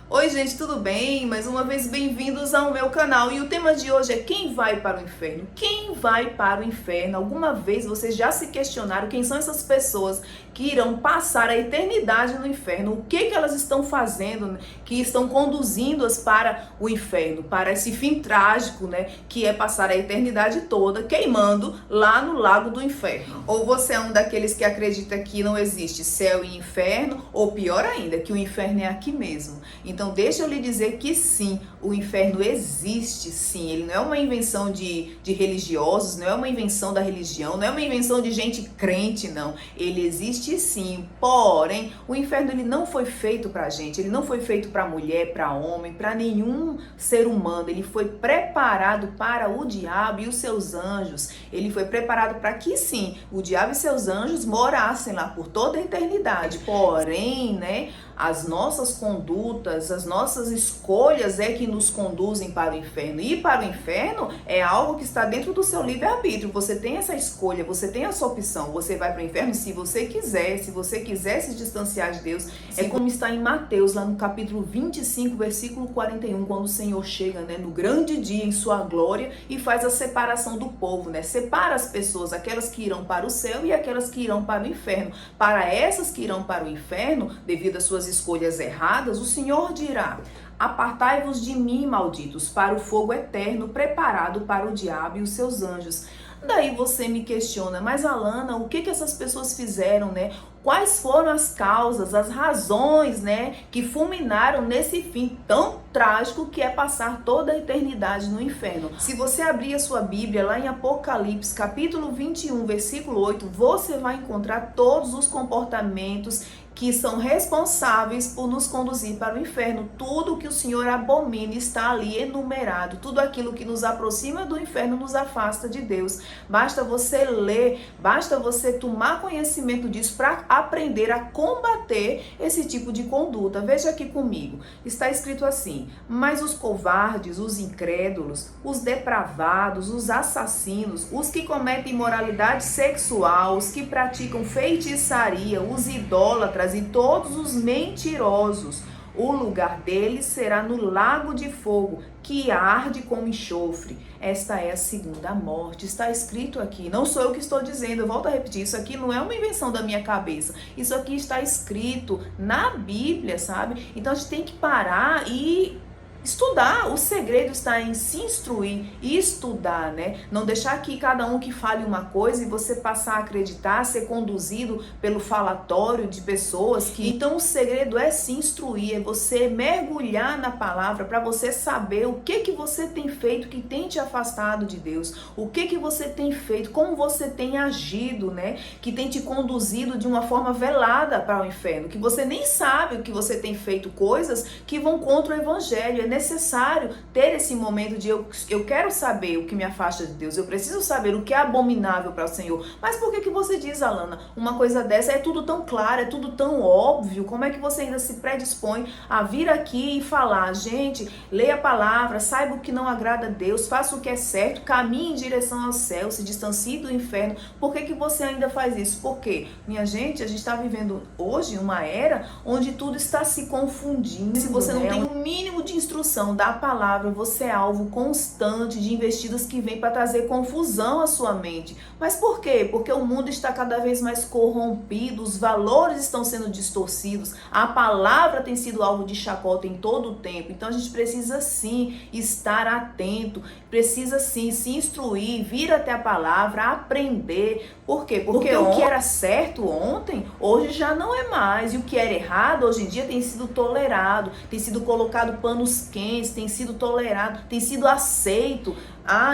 Oi gente, tudo bem? Mais uma vez bem-vindos ao meu canal. E o tema de hoje é quem vai para o inferno? Quem vai para o inferno? Alguma vez vocês já se questionaram quem são essas pessoas que irão passar a eternidade no inferno? O que elas estão fazendo que estão conduzindo-as para o inferno? Para esse fim trágico, né? Que é passar a eternidade toda queimando lá no lago do inferno. Ou você é um daqueles que acredita que não existe céu e inferno? Ou pior ainda, que o inferno é aqui mesmo. Então deixa eu lhe dizer que sim, o inferno existe sim, ele não é uma invenção de religiosos, não é uma invenção da religião, não é uma invenção de gente crente, não. Ele existe sim, porém, o inferno ele não foi feito pra gente, ele não foi feito pra mulher, pra homem, pra nenhum ser humano, ele foi preparado para o diabo e os seus anjos, ele foi preparado para que sim, o diabo e seus anjos morassem lá por toda a eternidade, porém, né, as nossas condutas, as nossas escolhas é que nos conduzem para o inferno. E para o inferno é algo que está dentro do seu livre-arbítrio. Você tem essa escolha, você tem essa opção. Você vai para o inferno se você quiser se distanciar de Deus. É como está em Mateus, lá no capítulo 25, versículo 41, quando o Senhor chega, né, no grande dia em sua glória e faz a separação do povo, né? Separa as pessoas, aquelas que irão para o céu e aquelas que irão para o inferno. Para essas que irão para o inferno, devido às suas escolhas erradas, o Senhor dirá: apartai-vos de mim, malditos, para o fogo eterno preparado para o diabo e os seus anjos. Daí você me questiona, mas Alana, o que essas pessoas fizeram, né? Quais foram as causas, as razões, né, que fulminaram nesse fim tão trágico que é passar toda a eternidade no inferno? Se você abrir a sua Bíblia lá em Apocalipse, capítulo 21, versículo 8, você vai encontrar todos os comportamentos que são responsáveis por nos conduzir para o inferno. Tudo que o Senhor abomina está ali enumerado. Tudo aquilo que nos aproxima do inferno nos afasta de Deus. Basta você ler, basta você tomar conhecimento disso para aprender a combater esse tipo de conduta. Veja aqui comigo. Está escrito assim: mas os covardes, os incrédulos, os depravados, os assassinos, os que cometem imoralidade sexual, os que praticam feitiçaria, os idólatras e todos os mentirosos, o lugar deles será no lago de fogo, que arde como enxofre. Esta é a segunda morte. Está escrito aqui. Não sou eu que estou dizendo. Eu volto a repetir. Isso aqui não é uma invenção da minha cabeça. Isso aqui está escrito na Bíblia, sabe? Então a gente tem que parar e estudar. O segredo está em se instruir e estudar, né? Não deixar que cada um que fale uma coisa e você passar a acreditar, ser conduzido pelo falatório de pessoas que... Então o segredo é se instruir, é você mergulhar na palavra para você saber o que você tem feito que tem te afastado de Deus, o que você tem feito, como você tem agido, né? Que tem te conduzido de uma forma velada para o inferno, que você nem sabe o que você tem feito, coisas que vão contra o evangelho. É necessário ter esse momento de eu quero saber o que me afasta de Deus, eu preciso saber o que é abominável para o Senhor. Mas por que você diz, Alana, uma coisa dessa? É tudo tão claro, é tudo tão óbvio. Como é que você ainda se predispõe a vir aqui e falar: gente, leia a palavra, saiba o que não agrada a Deus, faça o que é certo, caminhe em direção ao céu, se distancie do inferno? Por que você ainda faz isso? Porque, minha gente, a gente está vivendo hoje uma era onde tudo está se confundindo. Se você não tem um mínimo de instrução da palavra, você é alvo constante de investidas que vêm para trazer confusão à sua mente. Mas por quê? Porque o mundo está cada vez mais corrompido, os valores estão sendo distorcidos, a palavra tem sido alvo de chacota em todo o tempo. Então a gente precisa sim estar atento, precisa sim se instruir, vir até a palavra, aprender. Por quê? Porque o que era certo ontem, hoje já não é mais. E o que era errado, hoje em dia tem sido tolerado, tem sido colocado panos quentes, tem sido tolerado, tem sido aceito.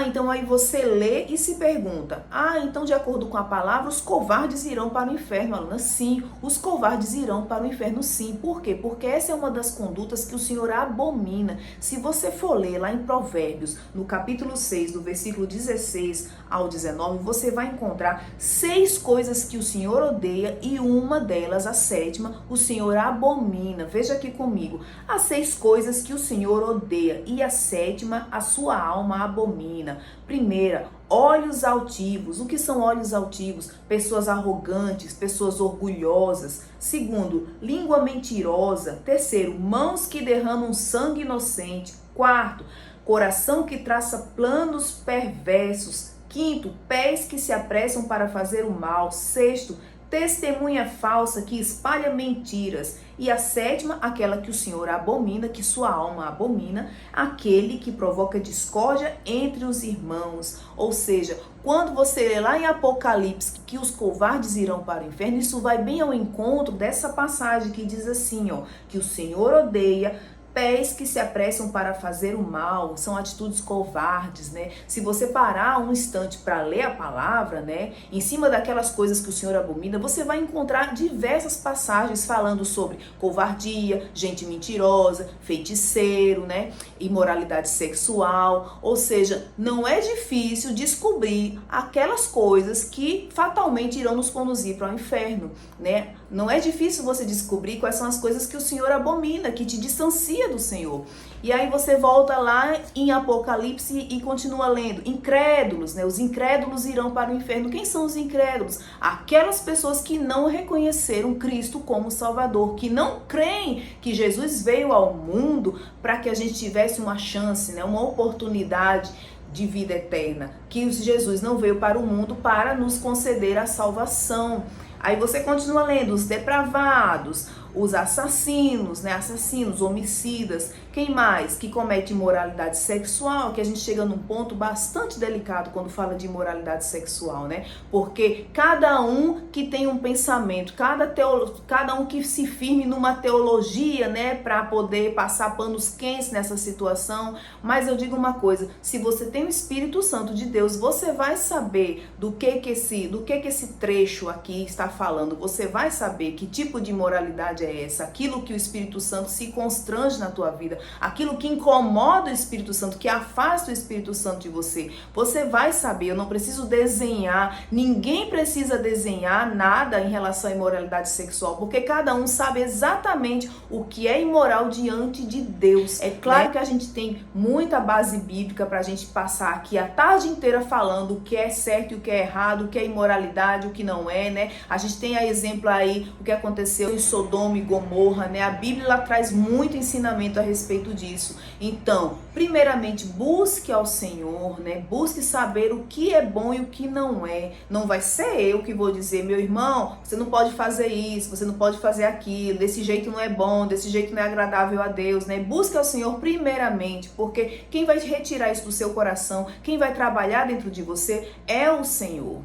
Então aí você lê e se pergunta: então de acordo com a palavra, os covardes irão para o inferno, Alana? Sim, os covardes irão para o inferno, sim. Por quê? Porque essa é uma das condutas que o Senhor abomina. Se você for ler lá em Provérbios, no capítulo 6, do versículo 16 ao 19, você vai encontrar 6 coisas que o Senhor odeia e uma delas, a 7ª, o Senhor abomina. Veja aqui comigo. As 6 coisas que o Senhor odeia e a 7ª, a sua alma abomina. abomina. Primeira, olhos altivos. O que são olhos altivos? Pessoas arrogantes, pessoas orgulhosas. Segundo, língua mentirosa. Terceiro, mãos que derramam sangue inocente. Quarto, coração que traça planos perversos. Quinto, pés que se apressam para fazer o mal. Sexto, testemunha falsa que espalha mentiras. E a sétima, aquela que o Senhor abomina, que sua alma abomina, aquele que provoca discórdia entre os irmãos. Ou seja, quando você lê lá em Apocalipse que os covardes irão para o inferno, isso vai bem ao encontro dessa passagem que diz assim, ó, que o Senhor odeia pés que se apressam para fazer o mal, são atitudes covardes, né? Se você parar um instante para ler a palavra, né, em cima daquelas coisas que o Senhor abomina, você vai encontrar diversas passagens falando sobre covardia, gente mentirosa, feiticeiro, né, imoralidade sexual. Ou seja, não é difícil descobrir aquelas coisas que fatalmente irão nos conduzir para o inferno, né? Não é difícil você descobrir quais são as coisas que o Senhor abomina, que te distancia do Senhor. E aí você volta lá em Apocalipse e continua lendo. Incrédulos, né? Os incrédulos irão para o inferno. Quem são os incrédulos? Aquelas pessoas que não reconheceram Cristo como Salvador, que não creem que Jesus veio ao mundo para que a gente tivesse uma chance, né? Uma oportunidade de vida eterna. Que Jesus não veio para o mundo para nos conceder a salvação. Aí você continua lendo os depravados, os assassinos, né? Assassinos, homicidas, quem mais? Que comete imoralidade sexual, que a gente chega num ponto bastante delicado quando fala de imoralidade sexual, né? Porque cada um que tem um pensamento, cada um que se firme numa teologia, né? Para poder passar panos quentes nessa situação. Mas eu digo uma coisa, se você tem o Espírito Santo de Deus, você vai saber do que esse trecho aqui está falando. Você vai saber que tipo de imoralidade é essa, aquilo que o Espírito Santo se constrange na tua vida, aquilo que incomoda o Espírito Santo, que afasta o Espírito Santo de você. Você vai saber, eu não preciso desenhar, ninguém precisa desenhar nada em relação à imoralidade sexual, porque cada um sabe exatamente o que é imoral diante de Deus. É claro, né, que a gente tem muita base bíblica pra gente passar aqui a tarde inteira falando o que é certo e o que é errado, o que é imoralidade, o que não é, né? A gente tem a exemplo aí o que aconteceu em Sodoma e Gomorra, né? A Bíblia ela traz muito ensinamento a respeito disso. Então, primeiramente, busque ao Senhor, né? Busque saber o que é bom e o que não é. Não vai ser eu que vou dizer, meu irmão, você não pode fazer isso, você não pode fazer aquilo, desse jeito não é bom, desse jeito não é agradável a Deus, né? Busque ao Senhor primeiramente, porque quem vai retirar isso do seu coração, quem vai trabalhar dentro de você é o Senhor.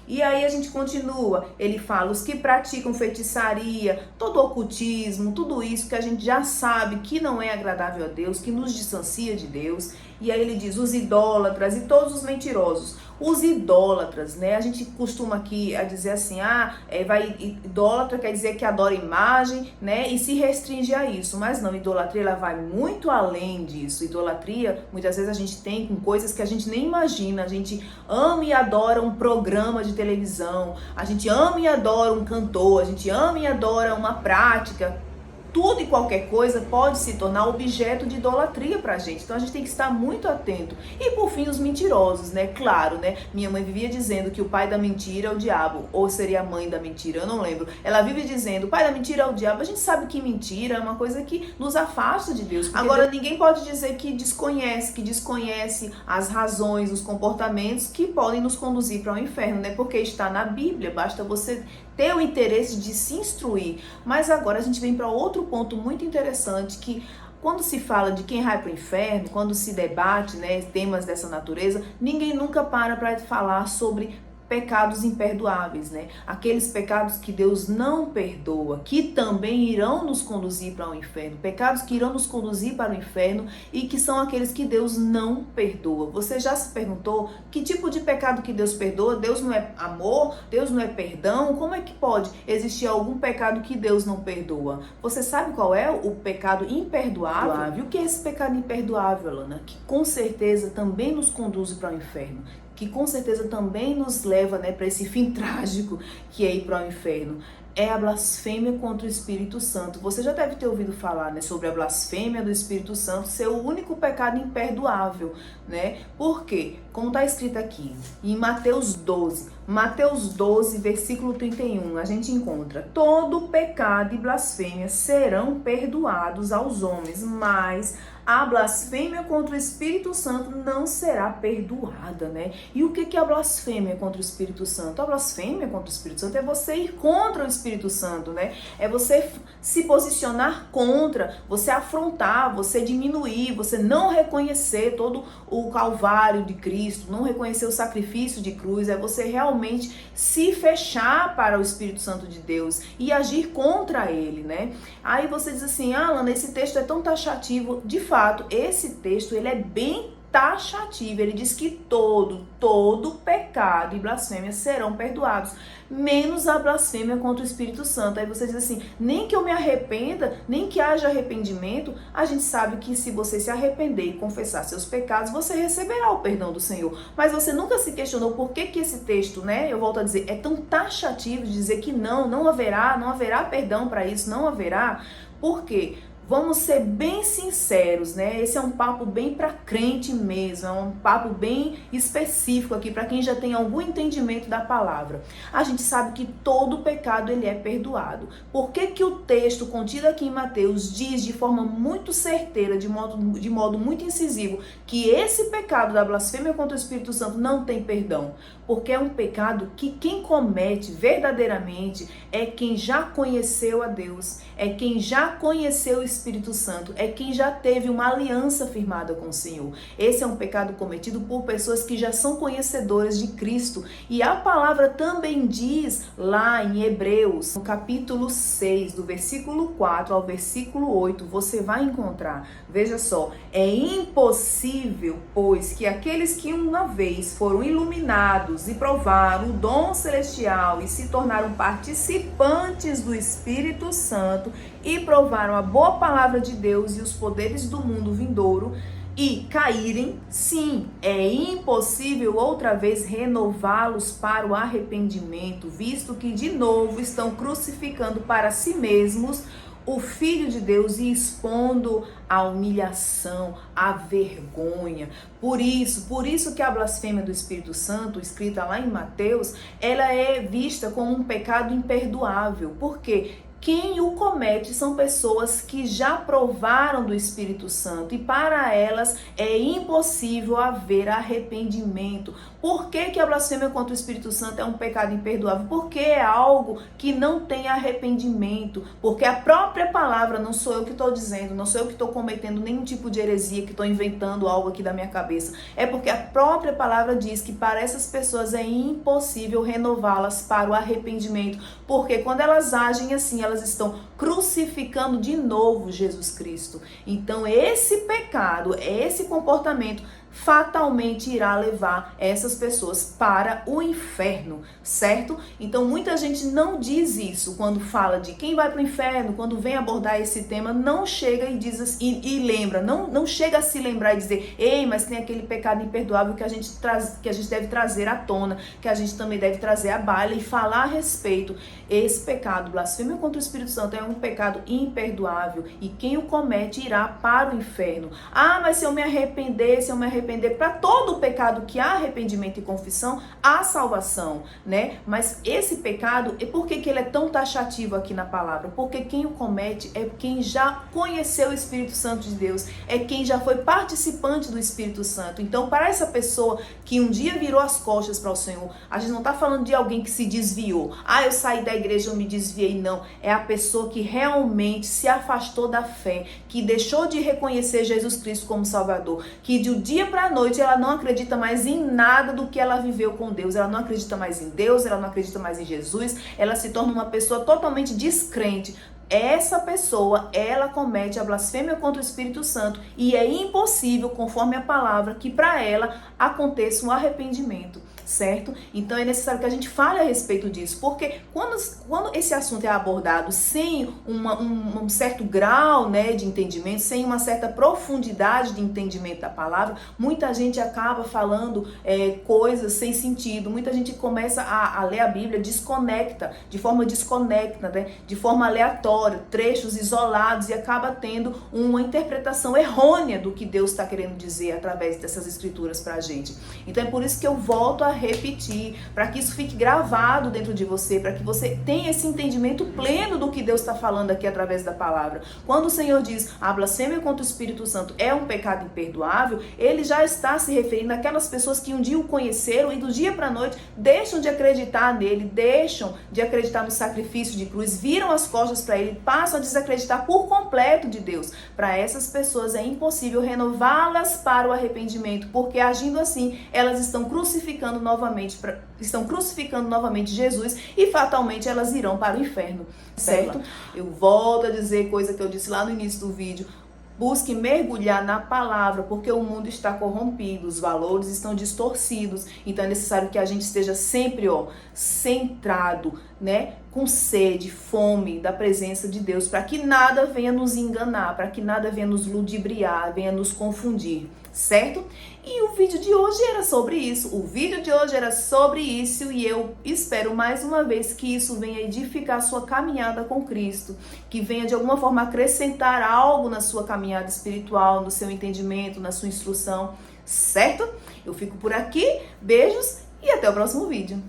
E aí a gente continua, ele fala, os que praticam feitiçaria, todo ocultismo, tudo isso que a gente já sabe que não é agradável a Deus, que nos distancia de Deus. E aí ele diz, os idólatras e todos os mentirosos. Os idólatras, né? A gente costuma aqui a dizer assim, idólatra quer dizer que adora imagem, né? E se restringe a isso. Mas não, idolatria ela vai muito além disso. Idolatria, muitas vezes a gente tem com coisas que a gente nem imagina. A gente ama e adora um programa de televisão, a gente ama e adora um cantor, a gente ama e adora uma prática. Tudo e qualquer coisa pode se tornar objeto de idolatria pra gente. Então a gente tem que estar muito atento. E por fim, os mentirosos, né? Claro, né? Minha mãe vivia dizendo que o pai da mentira é o diabo. Ou seria a mãe da mentira, eu não lembro. Ela vive dizendo, o pai da mentira é o diabo. A gente sabe que mentira é uma coisa que nos afasta de Deus. Agora, ninguém pode dizer que desconhece as razões, os comportamentos que podem nos conduzir para o inferno, né? Porque está na Bíblia, basta você ter o interesse de se instruir. Mas agora a gente vem para outro ponto muito interessante, que quando se fala de quem vai para o inferno, quando se debate, né, temas dessa natureza, ninguém nunca para falar sobre pecados imperdoáveis, né? Aqueles pecados que Deus não perdoa, que também irão nos conduzir para o inferno. Pecados que irão nos conduzir para o inferno e que são aqueles que Deus não perdoa. Você já se perguntou que tipo de pecado que Deus perdoa? Deus não é amor? Deus não é perdão? Como é que pode existir algum pecado que Deus não perdoa? Você sabe qual é o pecado imperdoável? O que é esse pecado imperdoável, Alana? Que com certeza também nos conduz para o inferno, que com certeza também nos leva, né, para esse fim trágico que é ir para o inferno. é a blasfêmia contra o Espírito Santo. Você já deve ter ouvido falar, né, sobre a blasfêmia do Espírito Santo ser o único pecado imperdoável, né? Por quê? Como está escrito aqui em Mateus 12, versículo 31, a gente encontra: todo pecado e blasfêmia serão perdoados aos homens, mas a blasfêmia contra o Espírito Santo não será perdoada, né? E o que é a blasfêmia contra o Espírito Santo? A blasfêmia contra o Espírito Santo é você ir contra o Espírito Santo, né? É você se posicionar contra, você afrontar, você diminuir, você não reconhecer todo o Calvário de Cristo, não reconhecer o sacrifício de cruz, é você realmente se fechar para o Espírito Santo de Deus e agir contra ele, né? Aí você diz assim: ah, Alana, esse texto é tão taxativo. De fato, esse texto ele é bem taxativo. Ele diz que todo pecado e blasfêmia serão perdoados, menos a blasfêmia contra o Espírito Santo. Aí você diz assim: nem que eu me arrependa, nem que haja arrependimento. A gente sabe que se você se arrepender e confessar seus pecados, você receberá o perdão do Senhor. Mas você nunca se questionou por que esse texto, né, eu volto a dizer, é tão taxativo de dizer que não haverá perdão para isso, não haverá. Por quê? Vamos ser bem sinceros, né? Esse é um papo bem para crente mesmo, é um papo bem específico aqui para quem já tem algum entendimento da palavra. A gente sabe que todo pecado ele é perdoado. Por que o texto contido aqui em Mateus diz de forma muito certeira, de modo muito incisivo, que esse pecado da blasfêmia contra o Espírito Santo não tem perdão? Porque é um pecado que quem comete verdadeiramente é quem já conheceu a Deus, é quem já conheceu o Espírito Santo, é quem já teve uma aliança firmada com o Senhor. Esse é um pecado cometido por pessoas que já são conhecedoras de Cristo. E a palavra também diz lá em Hebreus, no capítulo 6, do versículo 4 ao versículo 8, você vai encontrar, veja só: é impossível, pois, que aqueles que uma vez foram iluminados e provaram o dom celestial e se tornaram participantes do Espírito Santo e provaram a boa palavra de Deus e os poderes do mundo vindouro e caírem, sim, é impossível outra vez renová-los para o arrependimento, visto que de novo estão crucificando para si mesmos o Filho de Deus e expondo a humilhação, a vergonha. Por isso que a blasfêmia do Espírito Santo, escrita lá em Mateus, ela é vista como um pecado imperdoável. Por quê? Quem o comete são pessoas que já provaram do Espírito Santo e para elas é impossível haver arrependimento. Por que a blasfêmia contra o Espírito Santo é um pecado imperdoável? Porque é algo que não tem arrependimento. Porque a própria palavra, não sou eu que estou dizendo, não sou eu que estou cometendo nenhum tipo de heresia, que estou inventando algo aqui da minha cabeça. É porque a própria palavra diz que para essas pessoas é impossível renová-las para o arrependimento. Porque quando elas agem assim, elas estão crucificando de novo Jesus Cristo. Então esse pecado, esse comportamento fatalmente irá levar essas pessoas para o inferno, certo? Então muita gente não diz isso quando fala de quem vai para o inferno, quando vem abordar esse tema, não chega e diz assim, e lembra, não chega a se lembrar e dizer: ei, mas tem aquele pecado imperdoável que a gente deve trazer à tona, que a gente também deve trazer à baila e falar a respeito. Esse pecado, blasfêmia contra o Espírito Santo, é um pecado imperdoável e quem o comete irá para o inferno. Ah, mas se eu me arrepender, para todo pecado que há arrependimento e confissão, há salvação, né? Mas esse pecado, e por que ele é tão taxativo aqui na palavra? Porque quem o comete é quem já conheceu o Espírito Santo de Deus, é quem já foi participante do Espírito Santo. Então, para essa pessoa que um dia virou as costas para o Senhor, a gente não está falando de alguém que se desviou. Ah, eu saí da igreja, eu me desviei. Não, é a pessoa que realmente se afastou da fé, que deixou de reconhecer Jesus Cristo como Salvador, que de um dia para a noite ela não acredita mais em nada do que ela viveu com Deus, ela não acredita mais em Deus, ela não acredita mais em Jesus, ela se torna uma pessoa totalmente descrente. essa pessoa, ela comete a blasfêmia contra o Espírito Santo e é impossível, conforme a palavra, que para ela aconteça um arrependimento, certo? Então é necessário que a gente fale a respeito disso, porque quando esse assunto é abordado sem um certo grau, né, de entendimento, sem uma certa profundidade de entendimento da palavra, muita gente acaba falando coisas sem sentido, muita gente começa a ler a Bíblia, de forma desconecta, né, de forma aleatória, trechos isolados, e acaba tendo uma interpretação errônea do que Deus está querendo dizer através dessas escrituras pra gente. Então é por isso que eu volto a repetir, para que isso fique gravado dentro de você, para que você tenha esse entendimento pleno do que Deus está falando aqui através da palavra. Quando o Senhor diz a blasfêmia contra o Espírito Santo é um pecado imperdoável, ele já está se referindo àquelas pessoas que um dia o conheceram e do dia para a noite deixam de acreditar nele, deixam de acreditar no sacrifício de cruz, viram as costas para ele, passam a desacreditar por completo de Deus. Para essas pessoas é impossível renová-las para o arrependimento, porque agindo assim, elas estão crucificando novamente Jesus e fatalmente elas irão para o inferno, certo? Eu volto a dizer coisa que eu disse lá no início do vídeo. Busque mergulhar na palavra, porque o mundo está corrompido, os valores estão distorcidos. Então é necessário que a gente esteja sempre, centrado, né, com sede, fome da presença de Deus, para que nada venha nos enganar, para que nada venha nos ludibriar, venha nos confundir, certo? E o vídeo de hoje era sobre isso. E eu espero mais uma vez que isso venha edificar a sua caminhada com Cristo, que venha de alguma forma acrescentar algo na sua caminhada espiritual, no seu entendimento, na sua instrução, certo? Eu fico por aqui, beijos e até o próximo vídeo.